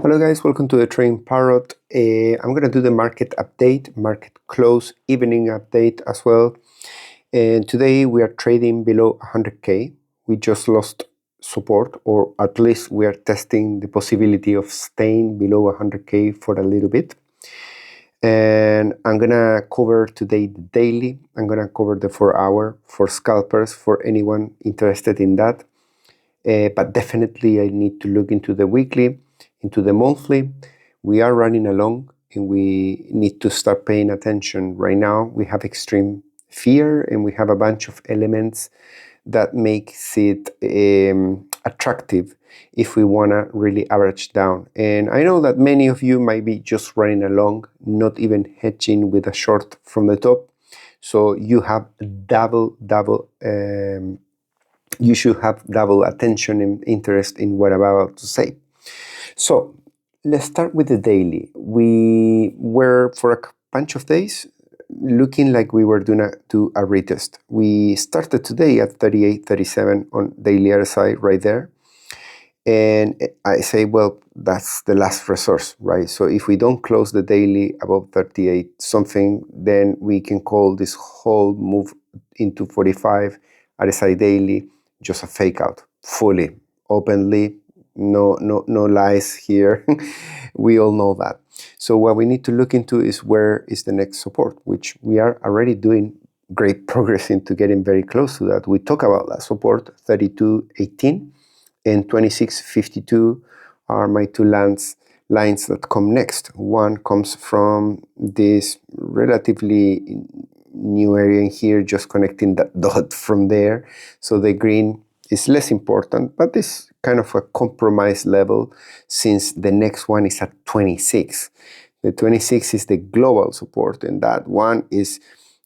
Hello guys, welcome to the Trading Parrot. I'm going to do the market update, market close, evening update as well. And today we are trading below 100k. We just lost support, or at least we are testing the possibility of staying below 100k for a little bit. And I'm going to cover today the daily. I'm going to cover the 4-hour for scalpers, for anyone interested in that. But definitely I need to look into the weekly, into the monthly. We are running along and we need to start paying attention. Right now we have extreme fear and we have a bunch of elements that makes it attractive if we want to really average down. And I know that many of you might be just running along, not even hedging with a short from the top. So you have you should have double attention and interest in what I'm about to say. So let's start with the daily. We were for a bunch of days looking like we were going to do a retest. We started today at 38.37 on daily RSI right there. And I say, well, that's the last resource, right? So if we don't close the daily above 38 something, then we can call this whole move into 45 RSI daily just a fake out, fully, openly, no lies here. We all know that. So what we need to look into is where is the next support, which we are already doing great progress into getting very close to that. We talk about that support, 32.18 and 26.52 are my two lines that come next. One comes from this relatively new area in here, just connecting that dot from there. So the green is less important, but it's kind of a compromise level since the next one is at 26. The 26 is the global support, and that one is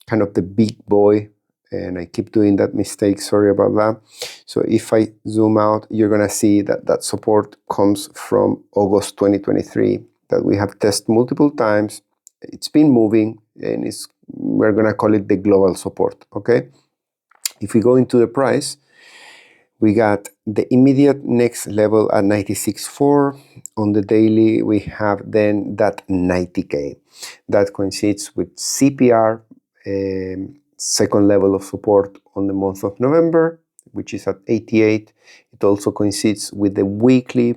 kind of the big boy. And I keep doing that mistake, sorry about that. So if I zoom out, you're gonna see that that support comes from August 2023 that we have tested multiple times. It's been moving and we're gonna call it the global support, okay? If we go into the price, we got the immediate next level at 96.4. On the daily, we have then that 90K. That coincides with CPR, second level of support on the month of November, which is at 88. It also coincides with the weekly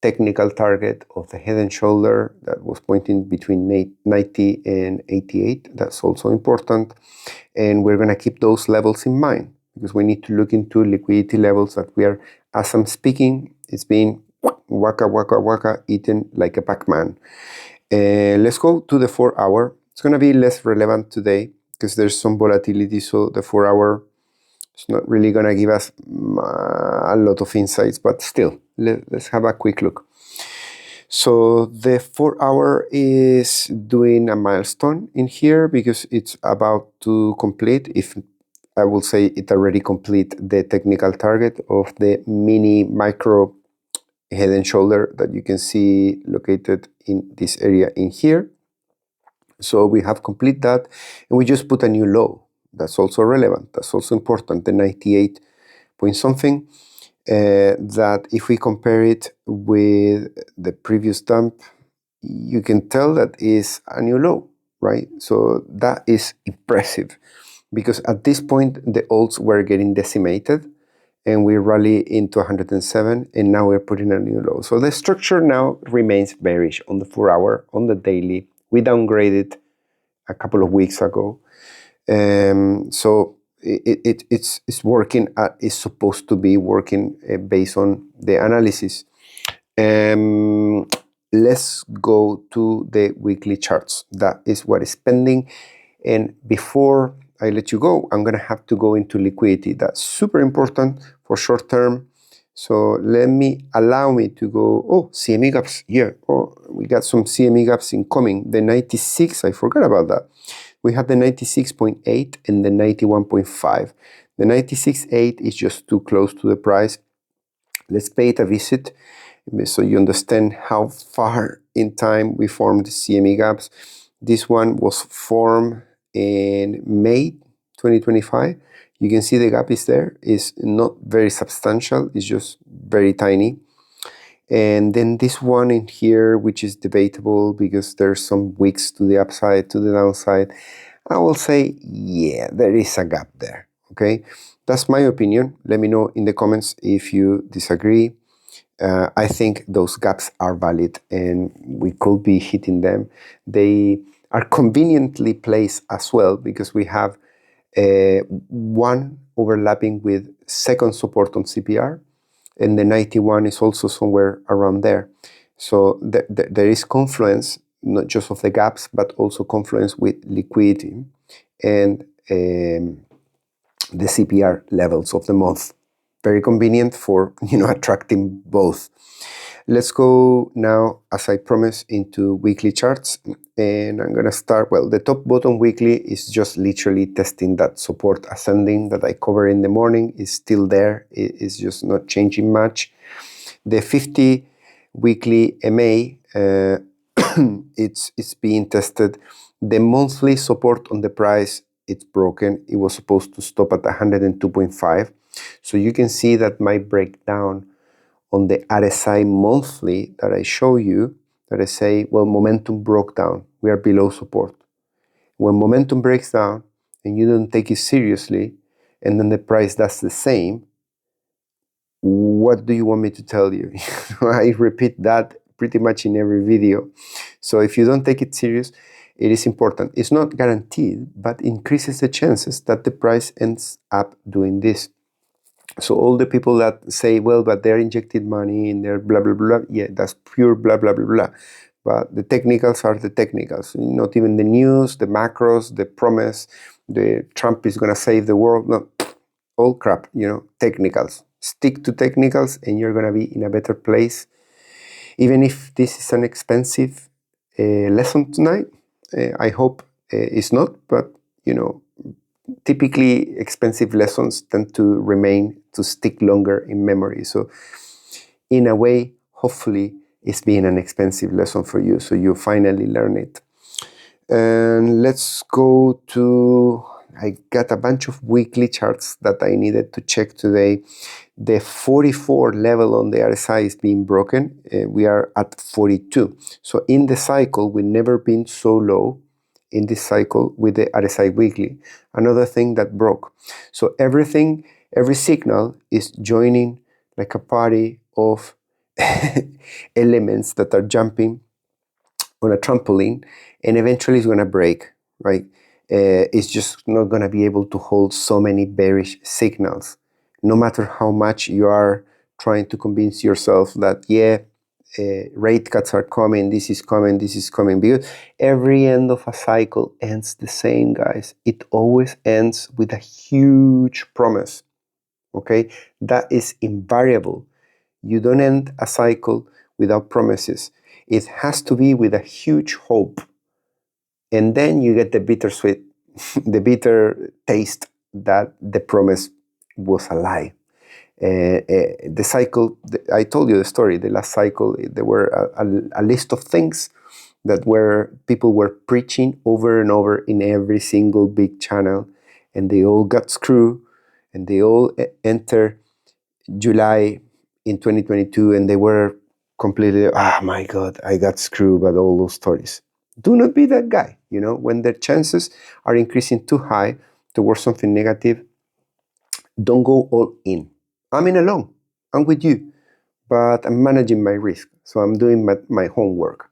technical target of the head and shoulder that was pointing between 90 and 88. That's also important. And we're going to keep those levels in mind because we need to look into liquidity levels that we are, as I'm speaking, it's being waka eaten like a Pac-Man. Let's go to the 4-hour. It's going to be less relevant today because there's some volatility, so the 4-hour is not really going to give us a lot of insights, but still, let's have a quick look. So the 4-hour is doing a milestone in here because it's about to complete, if I will say it already complete, the technical target of the mini micro head and shoulder that you can see located in this area in here. So we have complete that and we just put a new low. That's also relevant. That's also important, the 98 point something. That if we compare it with the previous dump, you can tell that is a new low, right? So that is impressive because at this point the alts were getting decimated and we rally into 107 and now we're putting a new low. So the structure now remains bearish on the 4-hour, on the daily. We downgraded a couple of weeks ago. So it's working, it's supposed to be working based on the analysis. Let's go to the weekly charts. That is what is pending. And before I let you go, I'm going to have to go into liquidity. That's super important for short term. So allow me to go. Oh, CME gaps. Yeah. Oh, we got some CME gaps incoming. The 96, I forgot about that. We have the 96.8 and the 91.5. The 96.8 is just too close to the price. Let's pay it a visit so you understand how far in time we formed the CME gaps. This one was formed in May 2025. You can see the gap is there. It's not very substantial. It's just very tiny. And then this one in here, which is debatable because there's some wicks to the upside, to the downside. I will say, yeah, there is a gap there, okay? That's my opinion. Let me know in the comments if you disagree. I think those gaps are valid and we could be hitting them. They are conveniently placed as well because we have one overlapping with second support on CPR, and the 91 is also somewhere around there. So there is confluence, not just of the gaps, but also confluence with liquidity and the CPR levels of the month. Very convenient for attracting both. Let's go now, as I promised, into weekly charts. And I'm going to start, well, the top bottom weekly is just literally testing that support ascending that I covered in the morning. Is still there. It's just not changing much. The 50 weekly MA, it's being tested. The monthly support on the price, it's broken. It was supposed to stop at 102.5. So you can see that my breakdown on the RSI monthly that I show you, that I say, well, momentum broke down. We are below support. When momentum breaks down and you don't take it seriously, and then the price does the same, what do you want me to tell you? I repeat that pretty much in every video. So if you don't take it serious, it is important. It's not guaranteed, but increases the chances that the price ends up doing this. So all the people that say, well, but they're injected money in their blah, blah, blah, yeah, that's pure blah, blah, blah, blah. But the technicals are the technicals. Not even the news, the macros, the promise, the Trump is going to save the world. No, all crap, technicals. Stick to technicals and you're going to be in a better place. Even if this is an expensive lesson tonight, I hope it's not, but, typically expensive lessons tend to stick longer in memory. So in a way, hopefully it's been an expensive lesson for you, so you finally learn it. And let's go to, I got a bunch of weekly charts that I needed to check today. The 44 level on the RSI is being broken. We are at 42. So in the cycle, we've never been so low in this cycle with the RSI weekly. Another thing that broke. So every signal is joining like a party of elements that are jumping on a trampoline, and eventually it's going to break, right? It's just not going to be able to hold so many bearish signals, no matter how much you are trying to convince yourself that, yeah, rate cuts are coming, this is coming, because every end of a cycle ends the same, guys. It always ends with a huge promise, okay? That is invariable. You don't end a cycle without promises. It has to be with a huge hope. And then you get the bittersweet, the bitter taste that the promise was a lie. The cycle, I told you the story, the last cycle, there were a list of things that people were preaching over and over in every single big channel, and they all got screwed, and they all enter July in 2022, and they were completely, my God, I got screwed by all those stories. Do not be that guy, when the chances are increasing too high towards something negative, don't go all in. I'm in alone. I'm with you, but I'm managing my risk. So I'm doing my homework.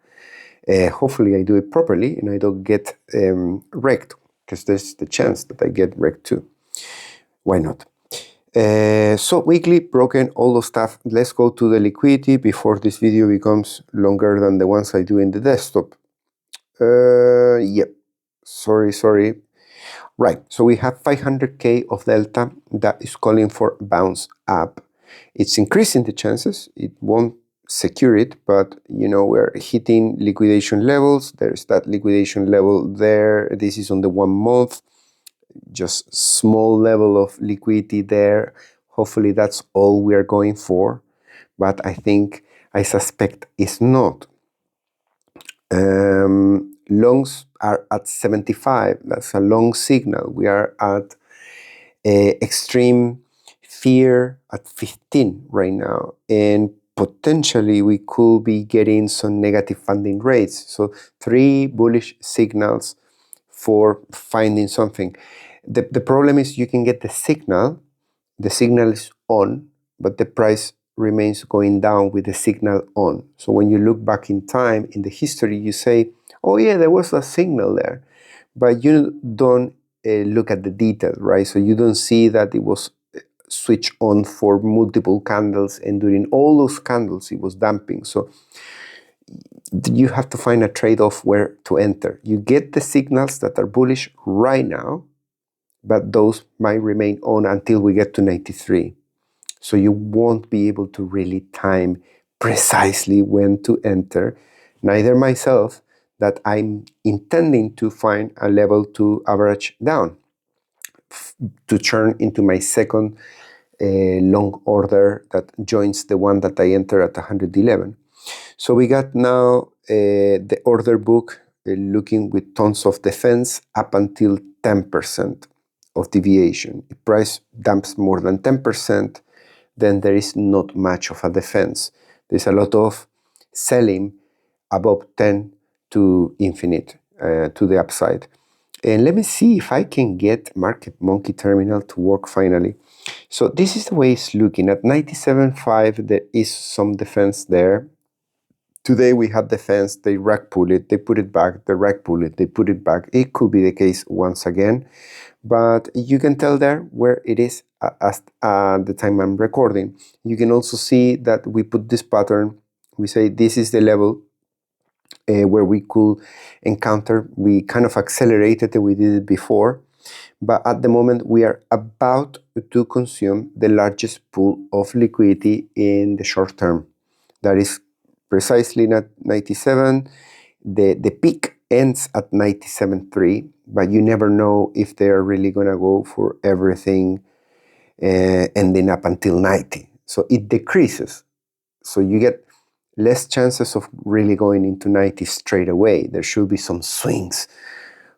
Hopefully I do it properly and I don't get wrecked, because there's the chance that I get wrecked too. Why not? So weekly, broken, all those stuff. Let's go to the liquidity before this video becomes longer than the ones I do in the desktop. Yep. Sorry. Right, so we have 500K of delta that is calling for bounce up. It's increasing the chances. It won't secure it, but we're hitting liquidation levels. There's that liquidation level there. This is on the 1 month. Just small level of liquidity there. Hopefully that's all we are going for, but I suspect it's not. Longs are at 75. That's a long signal. We are at extreme fear at 15 right now, and potentially we could be getting some negative funding rates. So 3 bullish signals for finding something. The problem is you can get the signal is on, but the price remains going down with the signal on. So when you look back in time, in the history, you say, oh yeah, there was a signal there, but you don't look at the detail, right? So you don't see that it was switched on for multiple candles, and during all those candles, it was dumping. So you have to find a trade-off where to enter. You get the signals that are bullish right now, but those might remain on until we get to 93. So you won't be able to really time precisely when to enter. Neither myself, that I'm intending to find a level to average down to turn into my second long order that joins the one that I enter at 111. So we got now the order book looking with tons of defense up until 10% of deviation. If price dumps more than 10%, then there is not much of a defense. There's a lot of selling above 10 to infinite, to the upside. And let me see if I can get Market Monkey Terminal to work finally. So this is the way it's looking. At 97.5, there is some defense there. Today we had defense, they rag pull it, they put it back, they rag pull it, they put it back. It could be the case once again, but you can tell there where it is at the time I'm recording. You can also see that we put this pattern, we say this is the level where we could encounter. We kind of accelerated it, we did it before, but at the moment we are about to consume the largest pool of liquidity in the short term. That is precisely not 97. The peak ends at 97.3, but you never know if they're really gonna go for everything ending up until 90. So it decreases. So you get less chances of really going into 90 straight away. There should be some swings,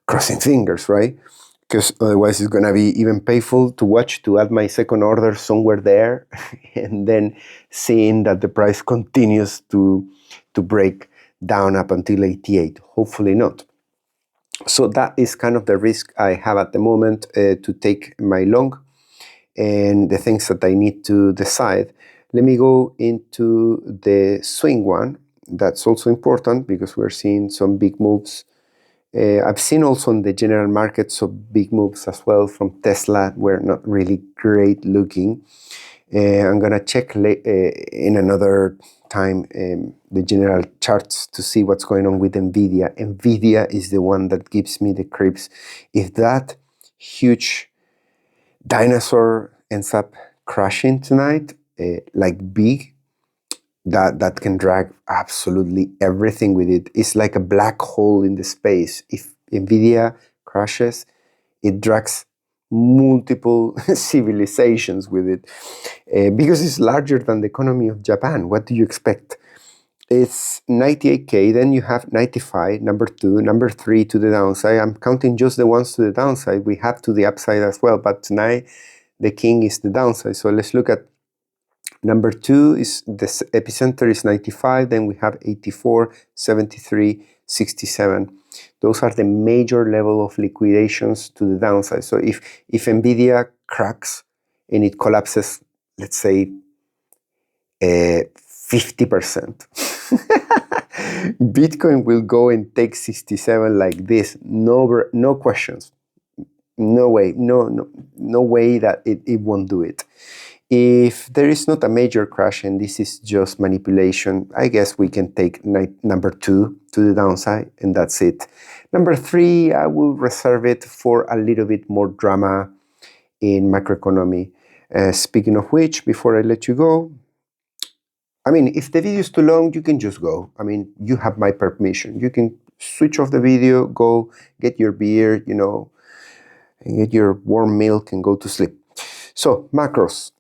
crossing fingers, right? Because otherwise it's going to be even painful to watch, to add my second order somewhere there and then seeing that the price continues to break down up until 88. Hopefully not. So that is kind of the risk I have at the moment to take my long, and the things that I need to decide. Let me go into the swing one. That's also important because we're seeing some big moves. I've seen also in the general market some big moves as well from Tesla. Were not really great looking. I'm gonna check in another time the general charts to see what's going on with Nvidia. Nvidia is the one that gives me the creeps. If that huge dinosaur ends up crashing tonight, like big, that can drag absolutely everything with it. It's like a black hole in the space. If Nvidia crashes, it drags multiple civilizations with it because it's larger than the economy of Japan. What do you expect? It's 98K, then you have 95, number 2, number 3 to the downside. I'm counting just the ones to the downside. We have to the upside as well, but tonight the king is the downside. So let's look at number 2. Is the epicenter is 95, then we have 84, 73, 67. Those are the major level of liquidations to the downside. So if Nvidia cracks and it collapses, let's say 50%, Bitcoin will go and take 67 like this. No questions. No way. No way that it won't do it. If there is not a major crash and this is just manipulation, I guess we can take number 2 to the downside, and that's it. Number 3, I will reserve it for a little bit more drama in macroeconomy. Speaking of which, before I let you go, I mean, if the video is too long, you can just go. I mean, you have my permission. You can switch off the video, go get your beer, and get your warm milk and go to sleep. So, macros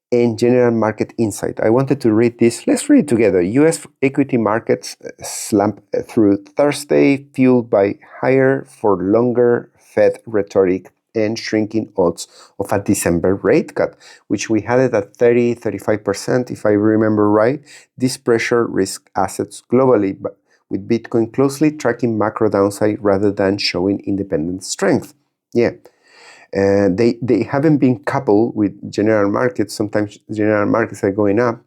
and general market insight. I wanted to read this. Let's read it together. US equity markets slump through Thursday, fueled by higher for longer Fed rhetoric and shrinking odds of a December rate cut, which we had it at 30-35%, if I remember right. This pressure risk assets globally, but with Bitcoin closely tracking macro downside rather than showing independent strength. Yeah. They haven't been coupled with general markets. Sometimes general markets are going up.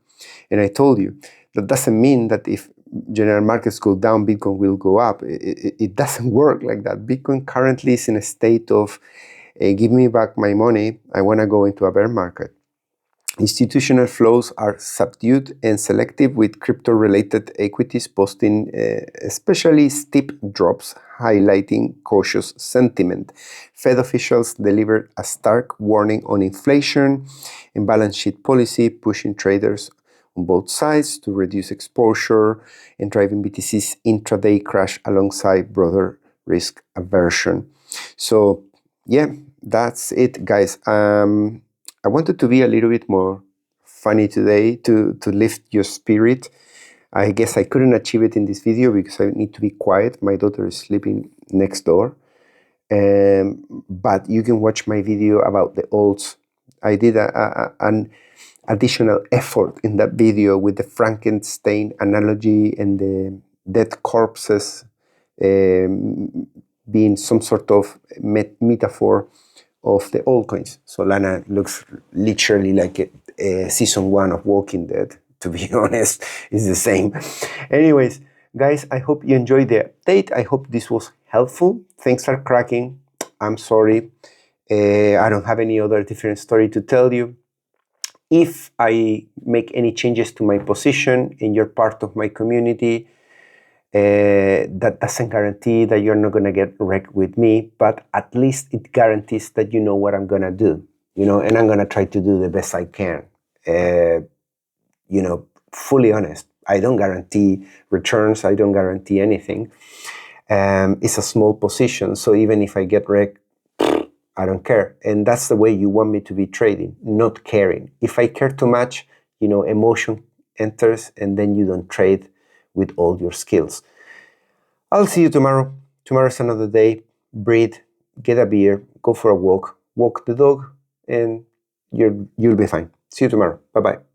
And I told you, that doesn't mean that if general markets go down, Bitcoin will go up. It doesn't work like that. Bitcoin currently is in a state of, give me back my money, I want to go into a bear market. Institutional flows are subdued and selective, with crypto-related equities posting especially steep drops, highlighting cautious sentiment. Fed officials delivered a stark warning on inflation and balance sheet policy, pushing traders on both sides to reduce exposure and driving BTC's intraday crash alongside broader risk aversion. So, yeah, that's it, guys. I wanted to be a little bit more funny today to lift your spirit. I guess I couldn't achieve it in this video because I need to be quiet. My daughter is sleeping next door. But you can watch my video about the alts. I did an additional effort in that video with the Frankenstein analogy and the dead corpses being some sort of metaphor of the altcoins. Solana looks literally like a season 1 of Walking Dead, to be honest. It's the same. Anyways, guys, I hope you enjoyed the update. I hope this was helpful. Things are cracking. I'm sorry. I don't have any other different story to tell you. If I make any changes to my position and you're part of my community, that doesn't guarantee that you're not going to get wrecked with me, but at least it guarantees that you know what I'm going to do, and I'm going to try to do the best I can. Fully honest, I don't guarantee returns. I don't guarantee anything. It's a small position, so even if I get wrecked, I don't care. And that's the way you want me to be trading, not caring. If I care too much, emotion enters and then you don't trade with all your skills. I'll see you tomorrow. Tomorrow's another day. Breathe, get a beer, go for a walk the dog, and you'll be fine. See you tomorrow. Bye-bye.